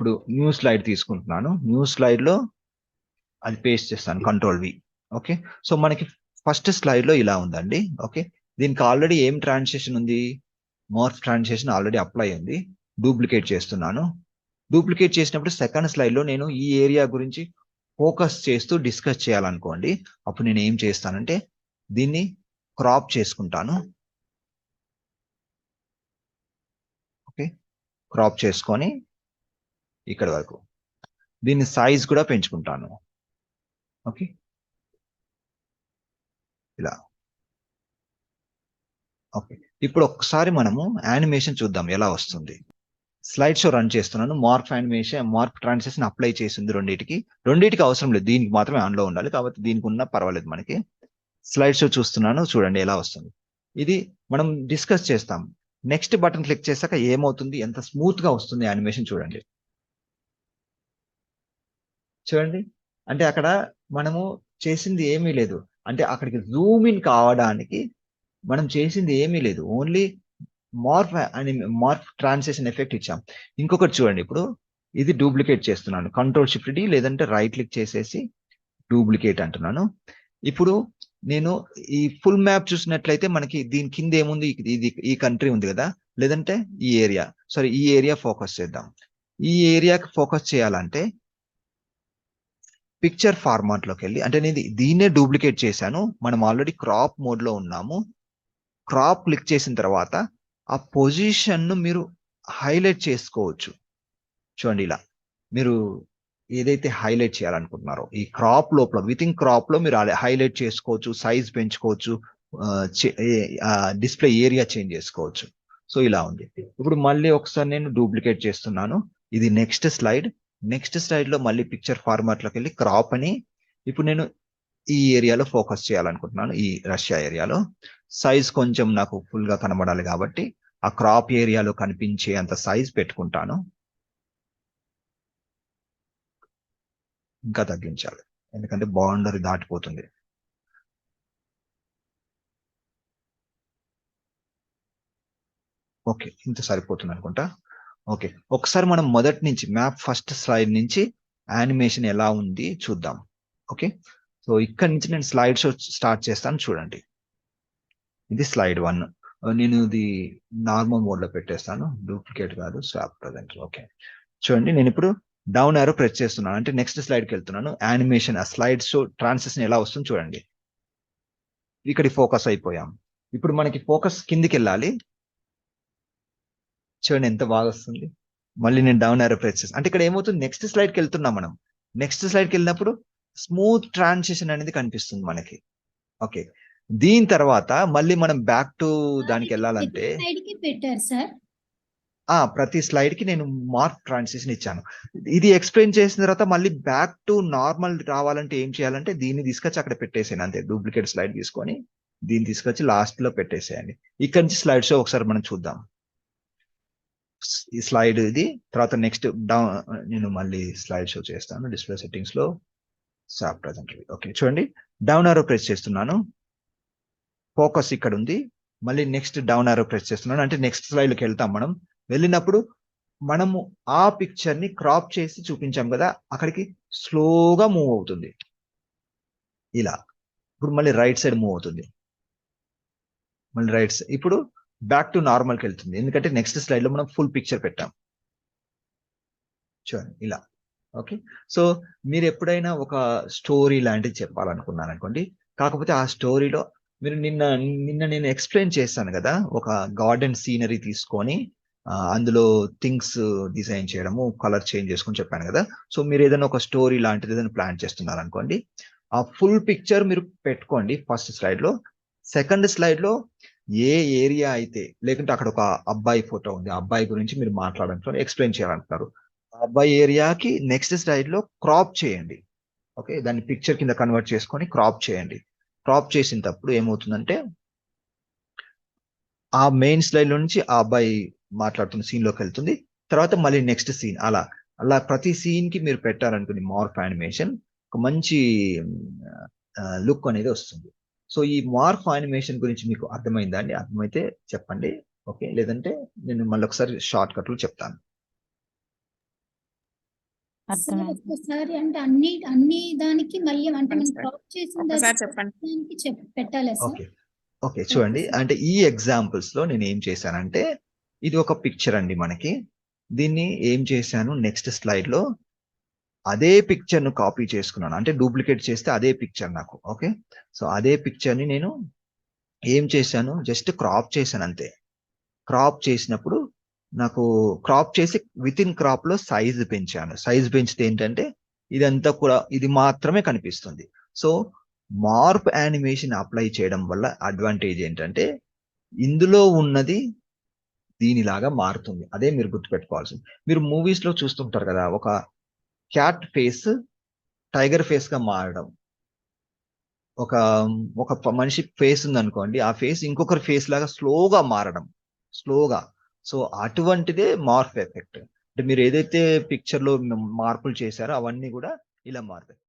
ఇప్పుడు new slide తీసుకుంటున్నాను. New slide లో అది పేస్ట్ చేస్తాను, కంట్రోల్ వి. ఓకే, సో మనకి ఫస్ట్ స్లైడ్ లో ఇలా ఉందండి. ఓకే, దీనికి ఆల్రెడీ ఏం ట్రాన్సాక్షన్ ఉంది, మార్ఫ్ ట్రాన్సాక్షన్ ఆల్రెడీ అప్లై ఉంది. డూప్లికేట్ చేస్తున్నాను. డూప్లికేట్ చేసినప్పుడు సెకండ్ స్లైడ్ లో నేను ఈ ఏరియా గురించి ఫోకస్ చేస్తూ డిస్కస్ చేయాలనుకోండి, అప్పుడు నేను ఏం చేస్తానంటే దీన్ని క్రాప్ చేసుకుంటాను. ఓకే, క్రాప్ చేసుకొని ఇక్కడ వరకు దీన్ని సైజ్ కూడా పెంచుకుంటాను. ఓకే, ఇలా. ఓకే, ఇప్పుడు ఒకసారి మనము యానిమేషన్ చూద్దాం ఎలా వస్తుంది. స్లైడ్ షో రన్ చేస్తున్నాను. మార్ప్ యానిమేషన్, మార్ప్ ట్రాన్సాక్షన్ అప్లై చేసింది రెండింటికి అవసరం లేదు, దీనికి మాత్రమే ఆన్ లో ఉండాలి కాబట్టి దీనికి ఉన్నా పర్వాలేదు మనకి. స్లైడ్ షో చూస్తున్నాను, చూడండి ఎలా వస్తుంది. ఇది మనం డిస్కస్ చేస్తాం. నెక్స్ట్ బటన్ క్లిక్ చేశాక ఏమవుతుంది, ఎంత స్మూత్ గా వస్తుంది యానిమేషన్ చూడండి. చూడండి, అంటే అక్కడ మనము చేసింది ఏమీ లేదు, అంటే అక్కడికి జూమ్ ఇన్ కావడానికి మనం చేసింది ఏమీ లేదు, ఓన్లీ మార్ఫ్ అని మార్ఫ్ ట్రాన్సాక్షన్ ఎఫెక్ట్ ఇచ్చాం. ఇంకొకటి చూడండి, ఇప్పుడు ఇది డూప్లికేట్ చేస్తున్నాను, కంట్రోల్ షిఫ్ట్ డి లేదంటే రైట్ క్లిక్ చేసేసి డూప్లికేట్ అంటున్నాను. ఇప్పుడు నేను ఈ ఫుల్ మ్యాప్ చూసినట్లయితే మనకి దీని కింద ఏముంది, ఇది ఈ కంట్రీ ఉంది కదా, లేదంటే ఈ ఏరియా, సారీ ఈ ఏరియా ఫోకస్ చేద్దాం. ఈ ఏరియాకి ఫోకస్ చేయాలంటే పిక్చర్ ఫార్మాట్ లోకి వెళ్ళి, అంటే నేను దీన్నే డూప్లికేట్ చేశాను, మనం ఆల్రెడీ క్రాప్ మోడ్ లో ఉన్నాము. క్రాప్ క్లిక్ చేసిన తర్వాత ఆ పొజిషన్ ను మీరు హైలైట్ చేసుకోవచ్చు. చూడండి ఇలా, మీరు ఏదైతే హైలైట్ చేయాలనుకుంటున్నారో ఈ క్రాప్ లోపల, విత్ ఇన్ క్రాప్ లో మీరు హైలైట్ చేసుకోవచ్చు, సైజ్ పెంచుకోవచ్చు, డిస్ప్లే ఏరియా చేంజ్ చేసుకోవచ్చు. సో ఇలా ఉంది. ఇప్పుడు మళ్ళీ ఒకసారి నేను డూప్లికేట్ చేస్తున్నాను. ఇది నెక్స్ట్ స్లైడ్. నెక్స్ట్ స్లైడ్ లో మళ్ళీ పిక్చర్ ఫార్మాట్ లోకి వెళ్ళి క్రాప్ అని, ఇప్పుడు నేను ఈ ఏరియాలో ఫోకస్ చేయాలనుకుంటున్నాను, ఈ రష్యా ఏరియాలో. సైజ్ కొంచెం నాకు ఫుల్ గా కనబడాలి కాబట్టి ఆ క్రాప్ ఏరియాలో కనిపించే అంత సైజ్ పెట్టుకుంటాను. ఇంకా తగ్గించాలి, ఎందుకంటే బౌండరీ దాటిపోతుంది. ఓకే, ఇంత సరిపోతుంది అనుకుంటా. ఓకే, ఒకసారి మనం మొదటి నుంచి మ్యాప్ ఫస్ట్ స్లైడ్ నుంచి యానిమేషన్ ఎలా ఉంది చూద్దాం. ఓకే, సో ఇక్కడ నుంచి నేను స్లైడ్ షో స్టార్ట్ చేస్తాను, చూడండి. ఇది స్లైడ్ 1. నేను ఇది నార్మల్ మోడ్ లో పెట్టేస్తాను, డూప్లికేట్ కాదు, స్వాప్ ప్రజెంట్. ఓకే, చూడండి నేను ఇప్పుడు డౌన్ యారో ప్రెస్ చేస్తున్నాను, అంటే నెక్స్ట్ స్లైడ్ కి వెళ్తున్నాను. యానిమేషన్ ఆ స్లైడ్ షో ట్రాన్సిషన్ ఎలా వస్తుంది చూడండి. ఇక్కడికి ఫోకస్ అయిపోయాం. ఇప్పుడు మనకి ఫోకస్ కిందికి వెళ్ళాలి. చూడండి ఎంత బాగా వస్తుంది. మళ్ళీ నేను డౌన్ యారో ప్రెస్ చేస్తాను, అంటే ఇక్కడ ఏమవుతుంది, నెక్స్ట్ స్లైడ్ కి వెళ్తున్నాం మనం. నెక్స్ట్ స్లైడ్ కి వెళ్ళినప్పుడు స్మూత్ ట్రాన్సిషన్ అనేది కనిపిస్తుంది మనకి. ఓకే, దీని తర్వాత మళ్ళీ మనం బ్యాక్ టు దానికి వెళ్ళాలంటే పెట్టారు సార్. ప్రతి స్లైడ్ కి నేను మార్క్ ట్రాన్సిషన్ ఇచ్చాను. ఇది ఎక్స్ప్లెయిన్ చేసిన తర్వాత మళ్ళీ బ్యాక్ టు నార్మల్ రావాలంటే ఏం చేయాలంటే దీన్ని తీసుకొచ్చి అక్కడ పెట్టేసాను, అంతే. డూప్లికేట్ స్లైడ్ తీసుకొని దీన్ని తీసుకొచ్చి లాస్ట్ లో పెట్టేసేయండి. ఇక్కడ నుంచి స్లైడ్ షో ఒకసారి మనం చూద్దాం. ఈ స్లైడ్ ఇది, తర్వాత నెక్స్ట్ డౌన్, నేను మళ్ళీ స్లైడ్ షో చేస్తాను డిస్ప్లే సెట్టింగ్స్ లో, సాప్ ప్రజెంట్. ఓకే, చూడండి డౌన్ ఆరో ప్రెస్ చేస్తున్నాను, ఫోకస్ ఇక్కడ ఉంది. మళ్ళీ నెక్స్ట్ డౌన్ ఆరో ప్రెస్ చేస్తున్నాను, అంటే నెక్స్ట్ స్లైడ్ లోకి వెళ్తాం మనం. వెళ్ళినప్పుడు మనము ఆ పిక్చర్ ని క్రాప్ చేసి చూపించాం కదా, అక్కడికి స్లోగా మూవ్ అవుతుంది ఇలా. ఇప్పుడు మళ్ళీ రైట్ సైడ్ మూవ్ అవుతుంది, మళ్ళీ రైట్ సైడ్. ఇప్పుడు బ్యాక్ టు నార్మల్ కి వెళ్తుంది, ఎందుకంటే నెక్స్ట్ స్లైడ్ లో మనం ఫుల్ పిక్చర్ పెట్టాం. చూడండి ఇలా. ఓకే, సో మీరు ఎప్పుడైనా ఒక స్టోరీ లాంటిది చెప్పాలనుకున్నాను అనుకోండి, కాకపోతే ఆ స్టోరీలో మీరు నిన్న నేను ఎక్స్ప్లెయిన్ చేశాను కదా, ఒక గార్డెన్ సీనరీ తీసుకొని అందులో థింగ్స్ డిజైన్ చేయడము, కలర్ చేంజ్ చేసుకొని చెప్పాను కదా. సో మీరు ఏదైనా ఒక స్టోరీ లాంటిది ఏదైనా ప్లాన్ చేస్తున్నారు అనుకోండి, ఆ ఫుల్ పిక్చర్ మీరు పెట్టుకోండి ఫస్ట్ స్లైడ్ లో. సెకండ్ స్లైడ్ లో ఏ ఏరియా అయితే, లేకుంటే అక్కడ ఒక అబ్బాయి ఫోటో ఉంది, ఆ అబ్బాయి గురించి మీరు మాట్లాడాలనుకుంటారు, ఎక్స్ప్లెయిన్ చేయాలంటున్నారు, అబ్బాయి ఏరియాకి నెక్స్ట్ స్లైడ్ లో క్రాప్ చేయండి. ఓకే, దాన్ని పిక్చర్ కింద కన్వర్ట్ చేసుకొని క్రాప్ చేయండి. క్రాప్ చేసినప్పుడు ఏమవుతుందంటే ఆ మెయిన్ స్లైడ్ లో నుంచి ఆ అబ్బాయి మాట్లాడుతున్న సీన్ లోకి వెళ్తుంది, తర్వాత మళ్ళీ నెక్స్ట్ సీన్, అలా అలా ప్రతి సీన్ కి మీరు పెట్టారనుకుని మార్ఫ్ యానిమేషన్ ఒక మంచి లుక్ అనేది వస్తుంది. సో ఈ మార్ఫ్ యానిమేషన్ గురించి మీకు అర్థమైందా అండి? అర్థమైతే చెప్పండి. ఓకే, లేదంటే నేను మళ్ళీ ఒకసారి షార్ట్ కట్లు చెప్తాను. అర్థమైంది. ఒక్కసారి అంటే అన్ని దానికి మళ్ళీ అంటే మనం క్రాప్ చేసిన ఒకసారి చెప్పండి. దానికి పెట్టాలా సార్? ఓకే ఓకే చూడండి, అంటే ఈ ఎగ్జాంపుల్స్ లో నేను ఏం చేశానంటే, ఇది ఒక పిక్చర్ అండి మనకి. దీన్ని ఏం చేశాను, నెక్స్ట్ స్లైడ్ లో అదే పిక్చర్ ను కాపీ చేసుకున్నాను. అంటే డూప్లికేట్ చేస్తే అదే పిక్చర్ నాకు. ఓకే, సో అదే పిక్చర్ ని నేను ఏం చేశాను, జస్ట్ క్రాప్ చేశాను అంతే. క్రాప్ చేసినప్పుడు నాకు క్రాప్ చేసి విత్ ఇన్ క్రాప్ లో సైజ్ పెంచాను. సైజ్ పెంచితే ఏంటంటే ఇదంతా కూడా ఇది మాత్రమే కనిపిస్తుంది. సో మార్ప్ యానిమేషన్ అప్లై చేయడం వల్ల అడ్వాంటేజ్ ఏంటంటే ఇందులో ఉన్నది దీనిలాగా మారుతుంది. అదే మీరు గుర్తుపెట్టుకోవాల్సింది. మీరు మూవీస్ లో చూస్తుంటారు కదా, ఒక క్యాట్ ఫేస్ టైగర్ ఫేస్ గా మారడం, ఒక ఒక మనిషి ఫేస్ ఉంది అనుకోండి, ఆ ఫేస్ ఇంకొకరి ఫేస్ లాగా స్లోగా మారడం, స్లోగా. సో అటువంటిదే మార్ఫ్ ఎఫెక్ట్. అంటే మీరు ఏదైతే పిక్చర్ లో మార్పులు చేశారో అవన్నీ కూడా ఇలా మారుతాయి.